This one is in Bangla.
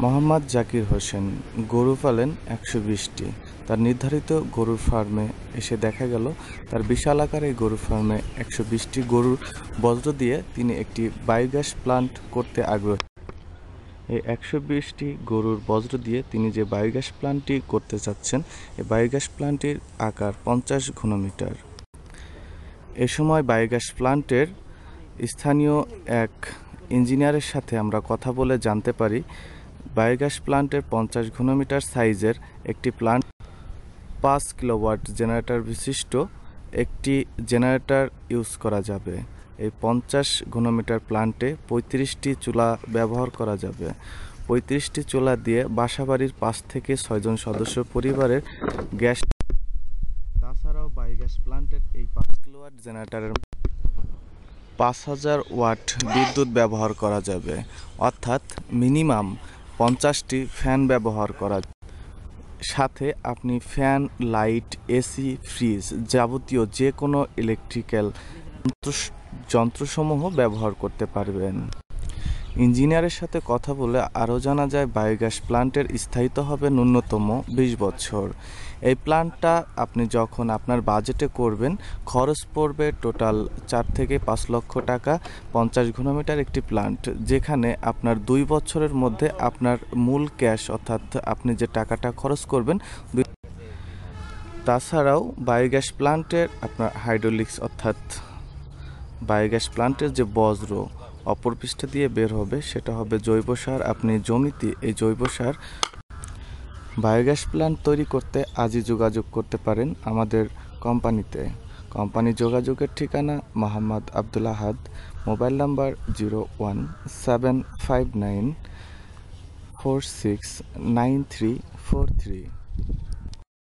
মোহাম্মদ জাকির হোসেন গরু পালেন ১২০টি। তার নির্ধারিত গরুর ফার্মে এসে দেখা গেল তার বিশাল আকারের গরুর ফার্মে ১২০টি গরুর বজ্র দিয়ে তিনি একটি বায়োগ্যাস প্লান্ট করতে আগ্রহী। এই ১২০টি গরুর বজ্র দিয়ে তিনি যে বায়োগ্যাস প্লান্টটি করতে চাচ্ছেন, এই বায়োগ্যাস প্লান্টটির আকার ৫০ ঘনমিটার। এ সময় বায়োগ্যাস প্লান্টের স্থানীয় এক ইঞ্জিনিয়ারের সাথে আমরা কথা বলে জানতে পারি বায়োগ্যাস প্লান্টের ৫০ ঘনমিটার সাইজের একটি প্লান্ট ৫ কিলোওয়াট জেনারেটর বিশিষ্ট একটি জেনারেটর ইউজ করা যাবে। এই ৫০ ঘনমিটার প্লান্টে ৩৫টি চুলা ব্যবহার করা যাবে। ৩৫টি চুলা দিয়ে বাসাবাড়ির ৫ থেকে ৬ জন সদস্য পরিবারের গ্যাস। তাছাড়াও বায়োগ্যাস প্লান্টের এই ৫ কিলোওয়াট জেনারেটরের ৫,০০০ ওয়াট বিদ্যুৎ ব্যবহার করা যাবে, অর্থাৎ মিনিমাম ৫০টি ফ্যান ব্যবহার করা যাবে। সাথে আপনি ফ্যান, লাইট, এসি, ফ্রিজ যাবতীয় যে কোনো ইলেকট্রিক্যাল যন্ত্রসমূহ ব্যবহার করতে পারবেন। ইঞ্জিনিয়ারের সাথে কথা বলে আরও জানা যায় বায়োগ্যাস প্লান্টের স্থায়িত্ব হবে ন্যূনতম ২০ বছর। এই প্লান্টটা আপনি যখন আপনার বাজেটে করবেন, খরচ পড়বে টোটাল ৪ থেকে ৫ লক্ষ টাকা। ৫০ ঘনমিটার একটি প্লান্ট, যেখানে আপনার ২ বছরের মধ্যে আপনার মূল ক্যাশ অর্থাৎ আপনি যে টাকাটা খরচ করবেন। তাছাড়াও বায়োগ্যাস প্লান্টের আপনার হাইড্রোলিক্স অর্থাৎ বায়োগ্যাস প্লান্টের যে বজ্র অপর পৃষ্ঠ দিয়ে বের হবে সেটা হবে জৈব সার। আপনি জমিতে এই জৈব সার বায়োগ্যাস প্ল্যান্ট তৈরি করতে আজই যোগাযোগ করতে পারেন আমাদের কোম্পানিতে। কোম্পানি যোগাযোগের ঠিকানা মোহাম্মদ আব্দুল আহাদ, মোবাইল নাম্বার 017594693943।